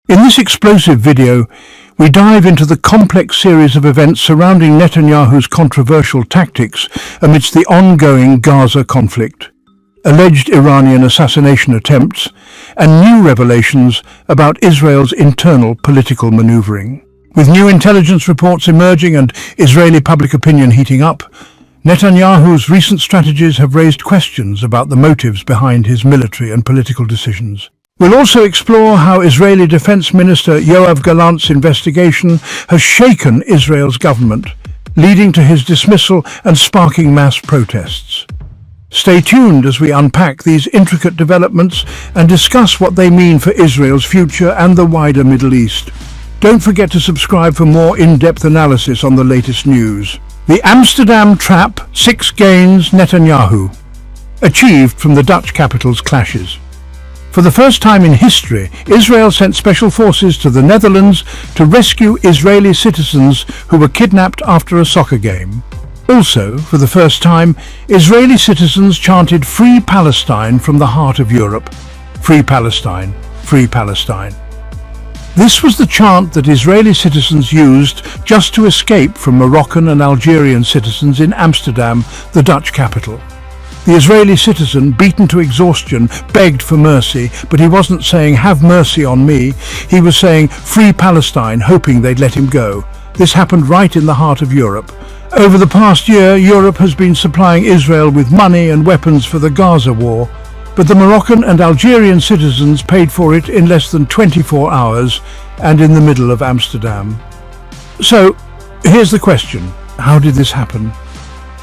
In this explosive video, we dive into the complex series of events surrounding Netanyahu's controversial tactics amidst the ongoing Gaza conflict, alleged Iranian assassination attempts, and new revelations about Israel's internal political maneuvering. With new intelligence reports emerging and Israeli public opinion heating up, Netanyahu's recent strategies have raised questions about the motives behind his military and political decisions. We'll also explore how Israeli Defense Minister Yoav Gallant's investigation has shaken Israel's government, leading to his dismissal and sparking mass protests. Stay tuned as we unpack these intricate developments and discuss what they mean for Israel's future and the wider Middle East. Don't forget to subscribe for more in-depth analysis on the latest news. The Amsterdam trap, 6 gains Netanyahu, achieved from the Dutch capital's clashes. For the first time in history, Israel sent special forces to the Netherlands to rescue Israeli citizens who were kidnapped after a soccer game. Also, for the first time, Israeli citizens chanted "Free Palestine" from the heart of Europe. Free Palestine, Free Palestine. This was the chant that Israeli citizens used just to escape from Moroccan and Algerian citizens in Amsterdam, the Dutch capital. The Israeli citizen, beaten to exhaustion, begged for mercy, but he wasn't saying, "Have mercy on me." He was saying, "Free Palestine," hoping they'd let him go. This happened right in the heart of Europe. Over the past year, Europe has been supplying Israel with money and weapons for the Gaza war, but the Moroccan and Algerian citizens paid for it in less than 24 hours and in the middle of Amsterdam. So, here's the question. How did this happen?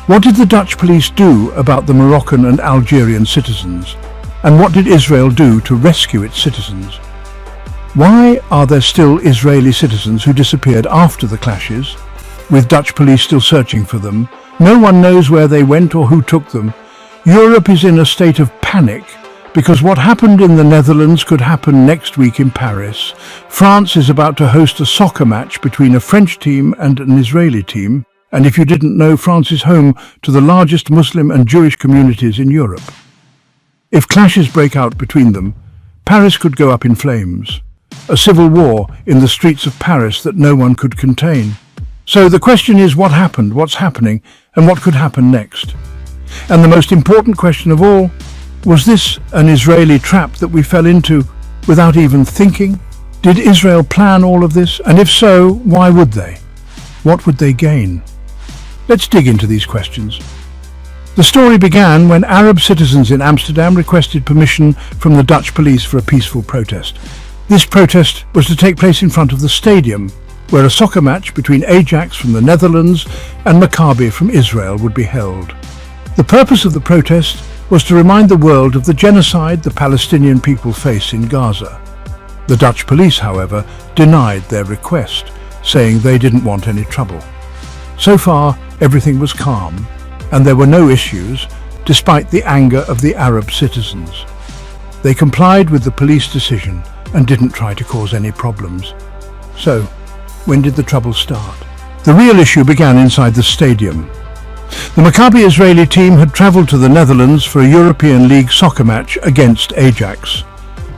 What did the Dutch police do about the Moroccan and Algerian citizens? And what did Israel do to rescue its citizens? Why are there still Israeli citizens who disappeared after the clashes, with Dutch police still searching for them? No one knows where they went or who took them. Europe is in a state of panic because what happened in the Netherlands could happen next week in Paris. France is about to host a soccer match between a French team and an Israeli team. And if you didn't know, France is home to the largest Muslim and Jewish communities in Europe. If clashes break out between them, Paris could go up in flames. A civil war in the streets of Paris that no one could contain. So the question is, what happened, what's happening, and what could happen next? And the most important question of all, was this an Israeli trap that we fell into without even thinking? Did Israel plan all of this? And if so, why would they? What would they gain? Let's dig into these questions. The story began when Arab citizens in Amsterdam requested permission from the Dutch police for a peaceful protest. This protest was to take place in front of the stadium, where a soccer match between Ajax from the Netherlands and Maccabi from Israel would be held. The purpose of the protest was to remind the world of the genocide the Palestinian people face in Gaza. The Dutch police, however, denied their request, saying they didn't want any trouble. So far, everything was calm, and there were no issues, despite the anger of the Arab citizens. They complied with the police decision and didn't try to cause any problems. So, when did the trouble start? The real issue began inside the stadium. The Maccabi Israeli team had travelled to the Netherlands for a European League soccer match against Ajax.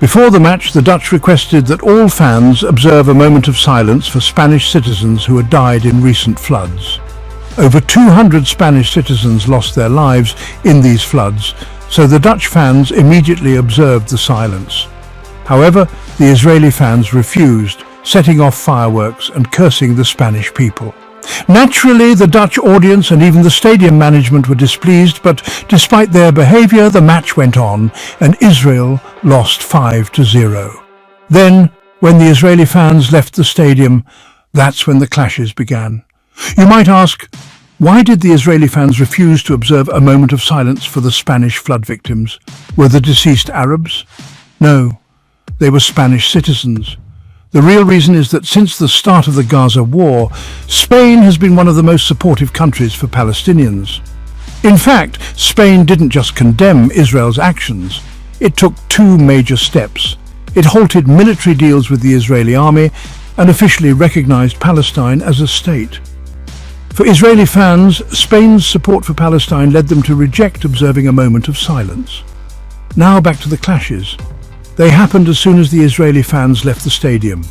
Before the match, the Dutch requested that all fans observe a moment of silence for Spanish citizens who had died in recent floods. Over 200 Spanish citizens lost their lives in these floods, so the Dutch fans immediately observed the silence. However, the Israeli fans refused, setting off fireworks and cursing the Spanish people. Naturally, the Dutch audience and even the stadium management were displeased, but despite their behaviour, the match went on and Israel lost 5-0. Then, when the Israeli fans left the stadium, that's when the clashes began. You might ask, why did the Israeli fans refuse to observe a moment of silence for the Spanish flood victims? Were the deceased Arabs? No, they were Spanish citizens. The real reason is that since the start of the Gaza war, Spain has been one of the most supportive countries for Palestinians. In fact, Spain didn't just condemn Israel's actions, it took 2 major steps. It halted military deals with the Israeli army and officially recognized Palestine as a state. For Israeli fans, Spain's support for Palestine led them to reject observing a moment of silence. Now back to the clashes. They happened as soon as the Israeli fans left the stadium.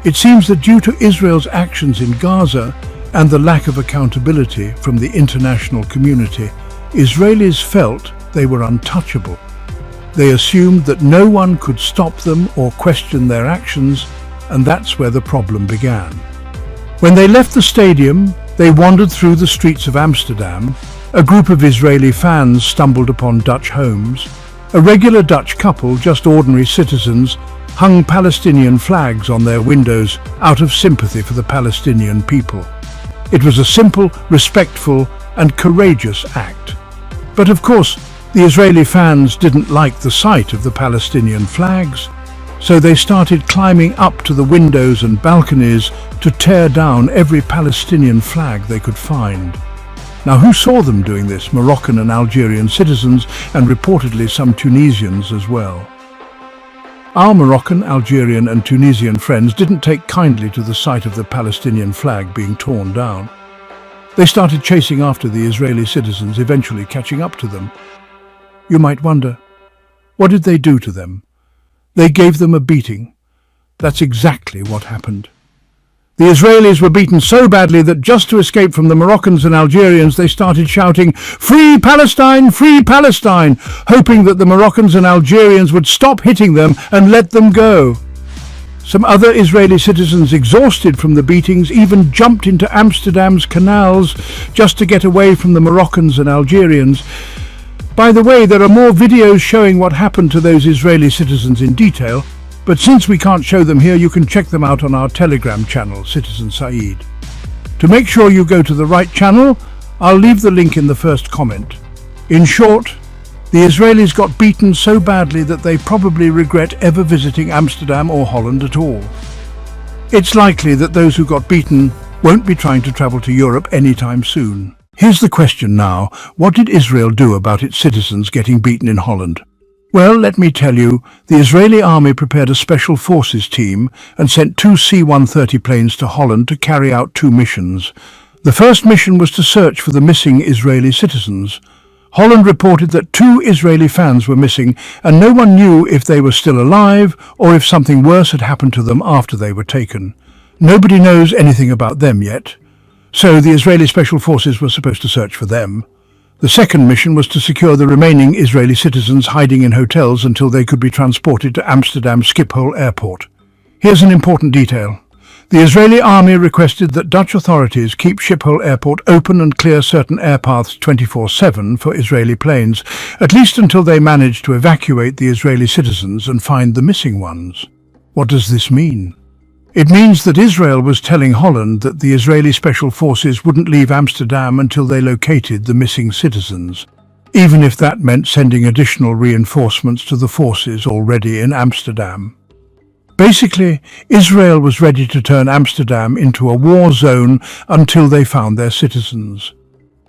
It seems that due to Israel's actions in Gaza and the lack of accountability from the international community, Israelis felt they were untouchable. They assumed that no one could stop them or question their actions, and that's where the problem began. When they left the stadium, they wandered through the streets of Amsterdam. A group of Israeli fans stumbled upon Dutch homes. A regular Dutch couple, just ordinary citizens, hung Palestinian flags on their windows out of sympathy for the Palestinian people. It was a simple, respectful, and courageous act. But of course, the Israeli fans didn't like the sight of the Palestinian flags, so they started climbing up to the windows and balconies to tear down every Palestinian flag they could find. Now, who saw them doing this? Moroccan and Algerian citizens, and reportedly some Tunisians as well. Our Moroccan, Algerian and Tunisian friends didn't take kindly to the sight of the Palestinian flag being torn down. They started chasing after the Israeli citizens, eventually catching up to them. You might wonder, what did they do to them? They gave them a beating. That's exactly what happened. The Israelis were beaten so badly that just to escape from the Moroccans and Algerians, they started shouting, "Free Palestine! Free Palestine!" hoping that the Moroccans and Algerians would stop hitting them and let them go. Some other Israeli citizens, exhausted from the beatings, even jumped into Amsterdam's canals just to get away from the Moroccans and Algerians. By the way, there are more videos showing what happened to those Israeli citizens in detail, but since we can't show them here, you can check them out on our Telegram channel, Citizen Saeed. To make sure you go to the right channel, I'll leave the link in the first comment. In short, the Israelis got beaten so badly that they probably regret ever visiting Amsterdam or Holland at all. It's likely that those who got beaten won't be trying to travel to Europe anytime soon. Here's the question now, what did Israel do about its citizens getting beaten in Holland? Well, let me tell you, the Israeli army prepared a special forces team and sent 2 C-130 planes to Holland to carry out 2 missions. The first mission was to search for the missing Israeli citizens. Holland reported that 2 Israeli fans were missing and no one knew if they were still alive or if something worse had happened to them after they were taken. Nobody knows anything about them yet. So the Israeli Special Forces were supposed to search for them. The second mission was to secure the remaining Israeli citizens hiding in hotels until they could be transported to Amsterdam Schiphol Airport. Here's an important detail. The Israeli army requested that Dutch authorities keep Schiphol Airport open and clear certain air paths 24/7 for Israeli planes, at least until they managed to evacuate the Israeli citizens and find the missing ones. What does this mean? It means that Israel was telling Holland that the Israeli Special Forces wouldn't leave Amsterdam until they located the missing citizens, even if that meant sending additional reinforcements to the forces already in Amsterdam. Basically, Israel was ready to turn Amsterdam into a war zone until they found their citizens.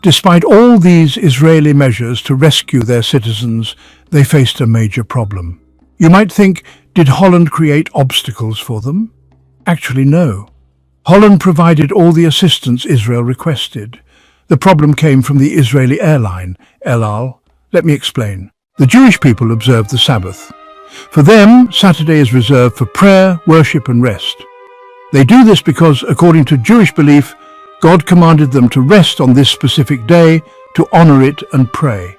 Despite all these Israeli measures to rescue their citizens, they faced a major problem. You might think, did Holland create obstacles for them? Actually, no. Holland provided all the assistance Israel requested. The problem came from the Israeli airline, El Al. Let me explain. The Jewish people observe the Sabbath. For them, Saturday is reserved for prayer, worship and rest. They do this because, according to Jewish belief, God commanded them to rest on this specific day, to honor it and pray.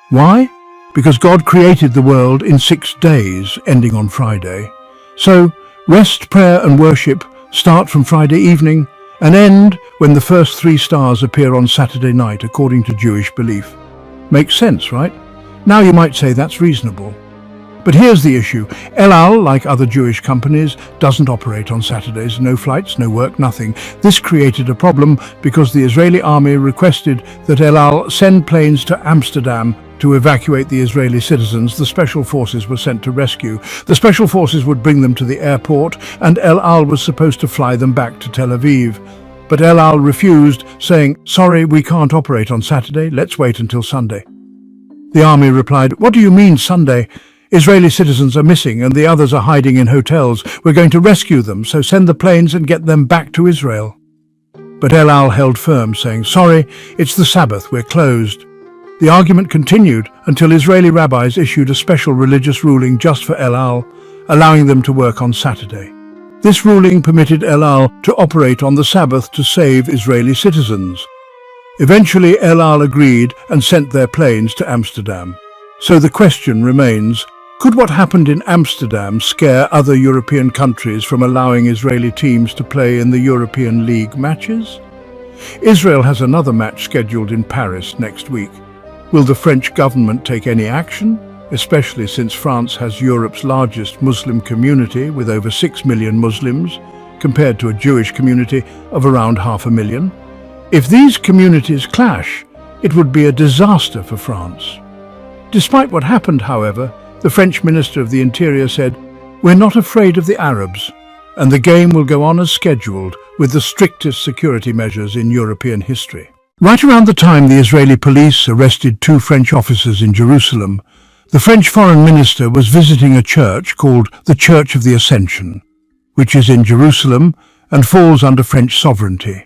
Why? Because God created the world in 6 days, ending on Friday. So, rest, prayer and worship start from Friday evening and end when the first 3 stars appear on Saturday night, according to Jewish belief. Makes sense, right? Now you might say that's reasonable. But here's the issue. El Al, like other Jewish companies, doesn't operate on Saturdays. No flights, no work, nothing. This created a problem because the Israeli army requested that El Al send planes to Amsterdam to evacuate the Israeli citizens the special forces were sent to rescue. The special forces would bring them to the airport, and El Al was supposed to fly them back to Tel Aviv. But El Al refused, saying, "Sorry, we can't operate on Saturday. Let's wait until Sunday." The army replied, "What do you mean Sunday? Israeli citizens are missing and the others are hiding in hotels. We're going to rescue them, so send the planes and get them back to Israel." But El Al held firm, saying, "Sorry, it's the Sabbath, we're closed." The argument continued until Israeli rabbis issued a special religious ruling just for El Al, allowing them to work on Saturday. This ruling permitted El Al to operate on the Sabbath to save Israeli citizens. Eventually, El Al agreed and sent their planes to Amsterdam. So the question remains, could what happened in Amsterdam scare other European countries from allowing Israeli teams to play in the European League matches? Israel has another match scheduled in Paris next week. Will the French government take any action, especially since France has Europe's largest Muslim community with over 6 million Muslims, compared to a Jewish community of around 500,000? If these communities clash, it would be a disaster for France. Despite what happened, however, the French Minister of the Interior said, "We're not afraid of the Arabs, and the game will go on as scheduled with the strictest security measures in European history." Right around the time the Israeli police arrested 2 French officers in Jerusalem, the French Foreign Minister was visiting a church called the Church of the Ascension, which is in Jerusalem and falls under French sovereignty.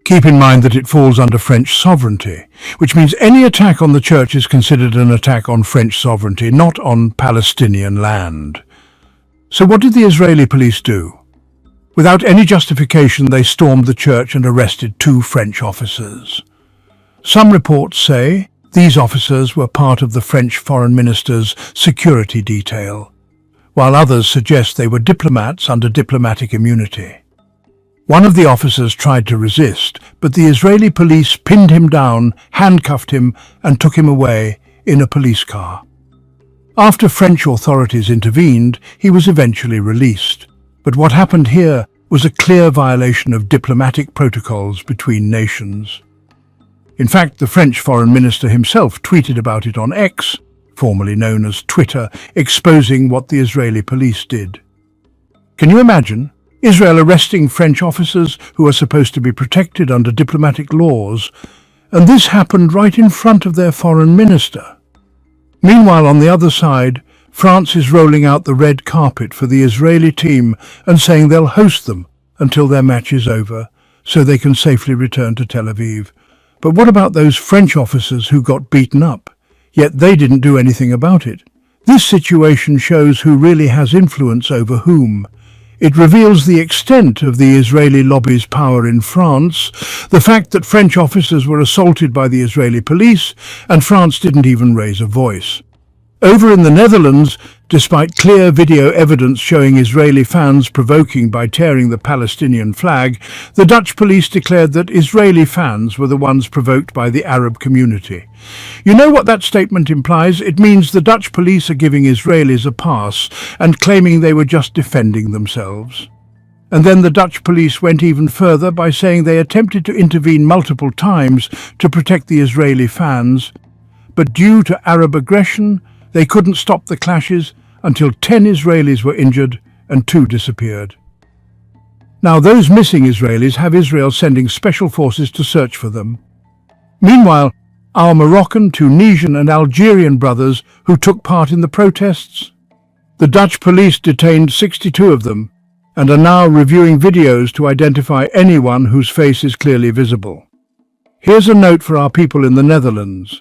Keep in mind that it falls under French sovereignty, which means any attack on the church is considered an attack on French sovereignty, not on Palestinian land. So what did the Israeli police do? Without any justification, they stormed the church and arrested 2 French officers. Some reports say these officers were part of the French Foreign Minister's security detail, while others suggest they were diplomats under diplomatic immunity. One of the officers tried to resist, but the Israeli police pinned him down, handcuffed him, and took him away in a police car. After French authorities intervened, he was eventually released. But what happened here was a clear violation of diplomatic protocols between nations. In fact, the French Foreign Minister himself tweeted about it on X, formerly known as Twitter, exposing what the Israeli police did. Can you imagine? Israel arresting French officers who are supposed to be protected under diplomatic laws, and this happened right in front of their foreign minister. Meanwhile, on the other side, France is rolling out the red carpet for the Israeli team and saying they'll host them until their match is over, so they can safely return to Tel Aviv. But what about those French officers who got beaten up? Yet they didn't do anything about it. This situation shows who really has influence over whom. It reveals the extent of the Israeli lobby's power in France, the fact that French officers were assaulted by the Israeli police, and France didn't even raise a voice. Over in the Netherlands, despite clear video evidence showing Israeli fans provoking by tearing the Palestinian flag, the Dutch police declared that Israeli fans were the ones provoked by the Arab community. You know what that statement implies? It means the Dutch police are giving Israelis a pass and claiming they were just defending themselves. And then the Dutch police went even further by saying they attempted to intervene multiple times to protect the Israeli fans, but due to Arab aggression, they couldn't stop the clashes until 10 Israelis were injured and 2 disappeared. Now those missing Israelis have Israel sending special forces to search for them. Meanwhile, our Moroccan, Tunisian and Algerian brothers who took part in the protests? The Dutch police detained 62 of them and are now reviewing videos to identify anyone whose face is clearly visible. Here's a note for our people in the Netherlands.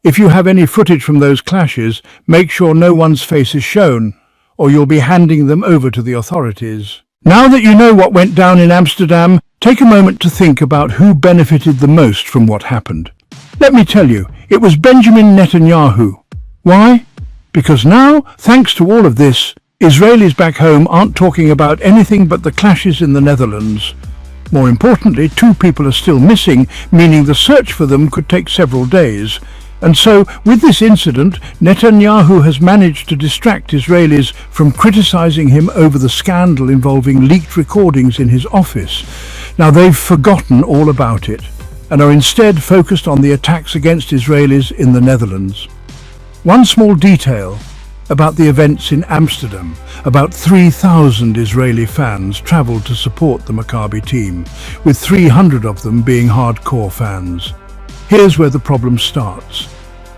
If you have any footage from those clashes, make sure no one's face is shown, or you'll be handing them over to the authorities. Now that you know what went down in Amsterdam, take a moment to think about who benefited the most from what happened. Let me tell you, it was Benjamin Netanyahu. Why? Because now, thanks to all of this, Israelis back home aren't talking about anything but the clashes in the Netherlands. More importantly, 2 people are still missing, meaning the search for them could take several days. And so, with this incident, Netanyahu has managed to distract Israelis from criticizing him over the scandal involving leaked recordings in his office. Now they've forgotten all about it and are instead focused on the attacks against Israelis in the Netherlands. One small detail about the events in Amsterdam: about 3,000 Israeli fans travelled to support the Maccabi team, with 300 of them being hardcore fans. Here's where the problem starts.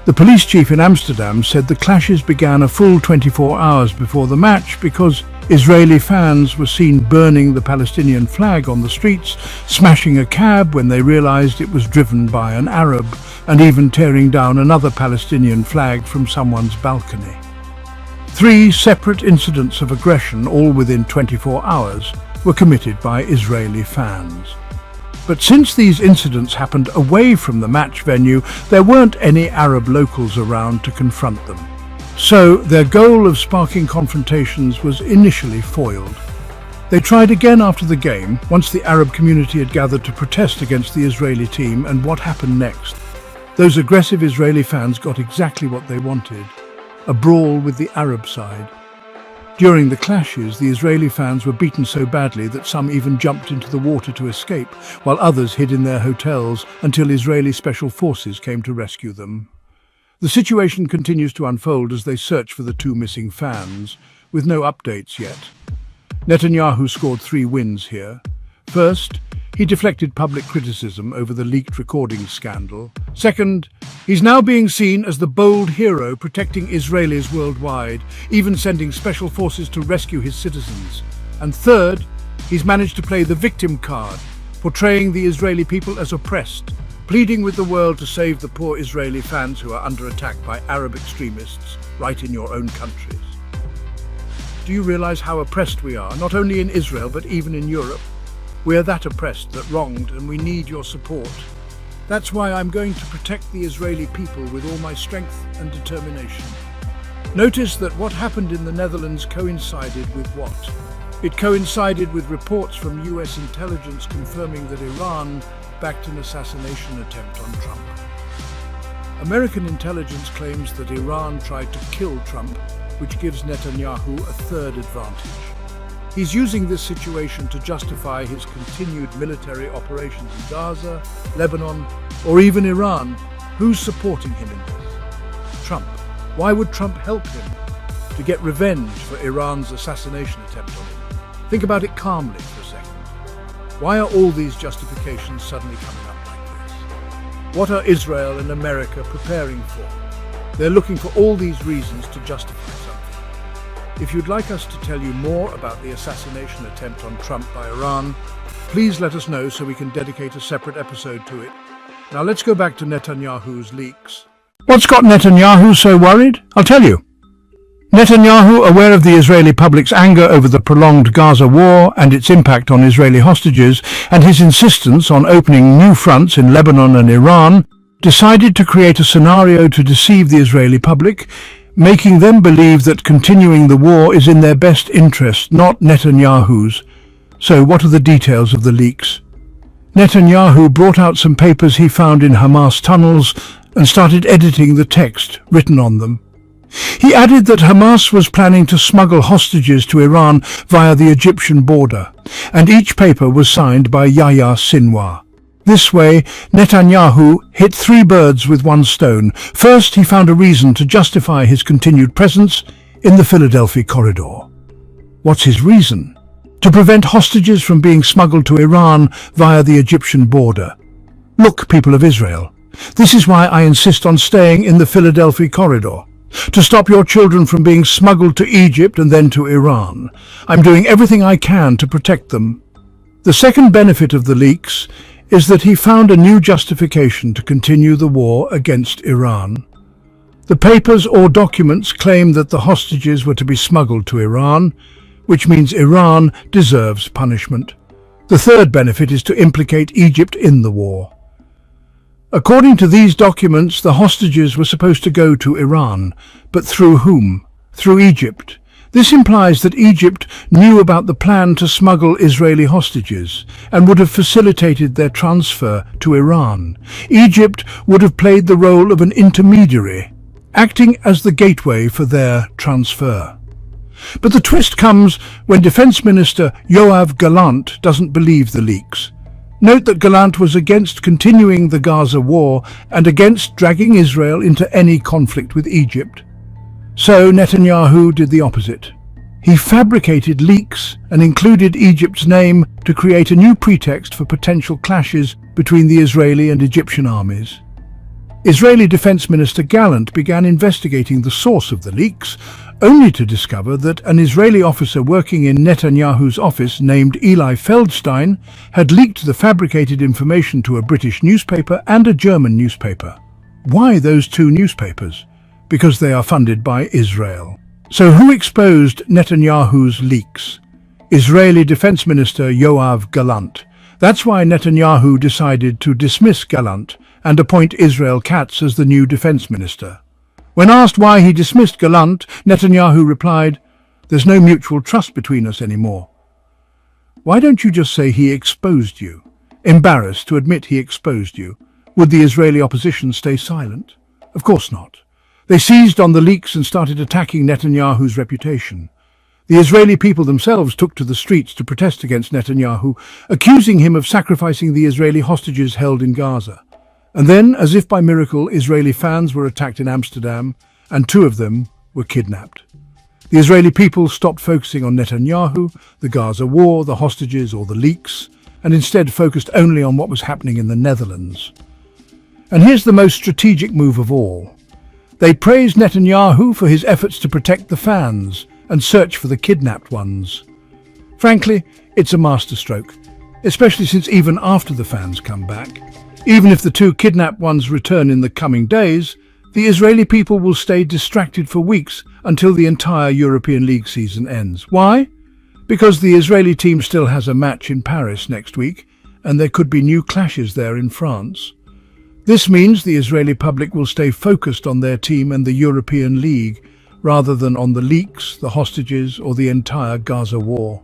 The police chief in Amsterdam said the clashes began a full 24 hours before the match because Israeli fans were seen burning the Palestinian flag on the streets, smashing a cab when they realized it was driven by an Arab, and even tearing down another Palestinian flag from someone's balcony. 3 separate incidents of aggression, all within 24 hours, were committed by Israeli fans. But since these incidents happened away from the match venue, there weren't any Arab locals around to confront them. So their goal of sparking confrontations was initially foiled. They tried again after the game, once the Arab community had gathered to protest against the Israeli team, and what happened next? Those aggressive Israeli fans got exactly what they wanted: a brawl with the Arab side. During the clashes, the Israeli fans were beaten so badly that some even jumped into the water to escape, while others hid in their hotels until Israeli special forces came to rescue them. The situation continues to unfold as they search for the 2 missing fans, with no updates yet. Netanyahu scored 3 wins here. First, he deflected public criticism over the leaked recording scandal. Second, he's now being seen as the bold hero protecting Israelis worldwide, even sending special forces to rescue his citizens. And third, he's managed to play the victim card, portraying the Israeli people as oppressed, pleading with the world to save the poor Israeli fans who are under attack by Arab extremists right in your own countries. Do you realize how oppressed we are, not only in Israel but even in Europe? We are that oppressed, that wronged, and we need your support. That's why I'm going to protect the Israeli people with all my strength and determination. Notice that what happened in the Netherlands coincided with what? It coincided with reports from US intelligence confirming that Iran backed an assassination attempt on Trump. American intelligence claims that Iran tried to kill Trump, which gives Netanyahu a third advantage. He's using this situation to justify his continued military operations in Gaza, Lebanon, or even Iran. Who's supporting him in this? Trump. Why would Trump help him? To get revenge for Iran's assassination attempt on him. Think about it calmly for a second. Why are all these justifications suddenly coming up like this? What are Israel and America preparing for? They're looking for all these reasons to justify something. If you'd like us to tell you more about the assassination attempt on Trump by Iran, please let us know so we can dedicate a separate episode to it. Now let's go back to Netanyahu's leaks. What's got Netanyahu so worried? I'll tell you. Netanyahu, aware of the Israeli public's anger over the prolonged Gaza war and its impact on Israeli hostages, and his insistence on opening new fronts in Lebanon and Iran, decided to create a scenario to deceive the Israeli public, making them believe that continuing the war is in their best interest, not Netanyahu's. So what are the details of the leaks? Netanyahu brought out some papers he found in Hamas tunnels and started editing the text written on them. He added that Hamas was planning to smuggle hostages to Iran via the Egyptian border, and each paper was signed by Yahya Sinwar. This way, Netanyahu hit 3 birds with 1 stone. First, he found a reason to justify his continued presence in the Philadelphia corridor. What's his reason? To prevent hostages from being smuggled to Iran via the Egyptian border. Look, people of Israel, this is why I insist on staying in the Philadelphia corridor. To stop your children from being smuggled to Egypt and then to Iran. I'm doing everything I can to protect them. The second benefit of the leaks is that he found a new justification to continue the war against Iran. The papers or documents claim that the hostages were to be smuggled to Iran, which means Iran deserves punishment. The third benefit is to implicate Egypt in the war. According to these documents, the hostages were supposed to go to Iran, but through whom? Through Egypt. This implies that Egypt knew about the plan to smuggle Israeli hostages and would have facilitated their transfer to Iran. Egypt would have played the role of an intermediary, acting as the gateway for their transfer. But the twist comes when Defense Minister Yoav Gallant doesn't believe the leaks. Note that Gallant was against continuing the Gaza war and against dragging Israel into any conflict with Egypt. So Netanyahu did the opposite. He fabricated leaks and included Egypt's name to create a new pretext for potential clashes between the Israeli and Egyptian armies. Israeli Defense Minister Gallant began investigating the source of the leaks, only to discover that an Israeli officer working in Netanyahu's office named Eli Feldstein had leaked the fabricated information to a British newspaper and a German newspaper. Why those two newspapers? Because they are funded by Israel. So who exposed Netanyahu's leaks? Israeli Defense Minister Yoav Gallant. That's why Netanyahu decided to dismiss Gallant and appoint Israel Katz as the new defense minister. When asked why he dismissed Gallant, Netanyahu replied, "There's no mutual trust between us anymore." Why don't you just say he exposed you? Embarrassed to admit he exposed you, would the Israeli opposition stay silent? Of course not. They seized on the leaks and started attacking Netanyahu's reputation. The Israeli people themselves took to the streets to protest against Netanyahu, accusing him of sacrificing the Israeli hostages held in Gaza. And then, as if by miracle, Israeli fans were attacked in Amsterdam, and 2 of them were kidnapped. The Israeli people stopped focusing on Netanyahu, the Gaza war, the hostages or the leaks, and instead focused only on what was happening in the Netherlands. And here's the most strategic move of all. They praised Netanyahu for his efforts to protect the fans and search for the kidnapped ones. Frankly, it's a masterstroke, especially since even after the fans come back, even if the 2 kidnapped ones return in the coming days, the Israeli people will stay distracted for weeks until the entire European League season ends. Why? Because the Israeli team still has a match in Paris next week, and there could be new clashes there in France. This means the Israeli public will stay focused on their team and the European League, rather than on the leaks, the hostages, or the entire Gaza war.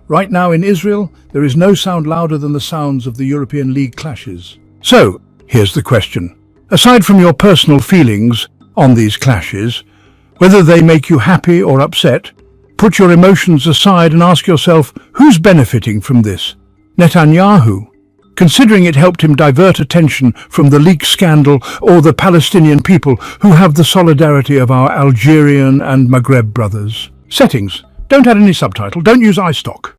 Right now in Israel, there is no sound louder than the sounds of the European League clashes. So, here's the question. Aside from your personal feelings on these clashes, whether they make you happy or upset, put your emotions aside and ask yourself, who's benefiting from this? Netanyahu, considering it helped him divert attention from the leak scandal, or the Palestinian people who have the solidarity of our Algerian and Maghreb brothers? Settings. Don't add any subtitle. Don't use iStock.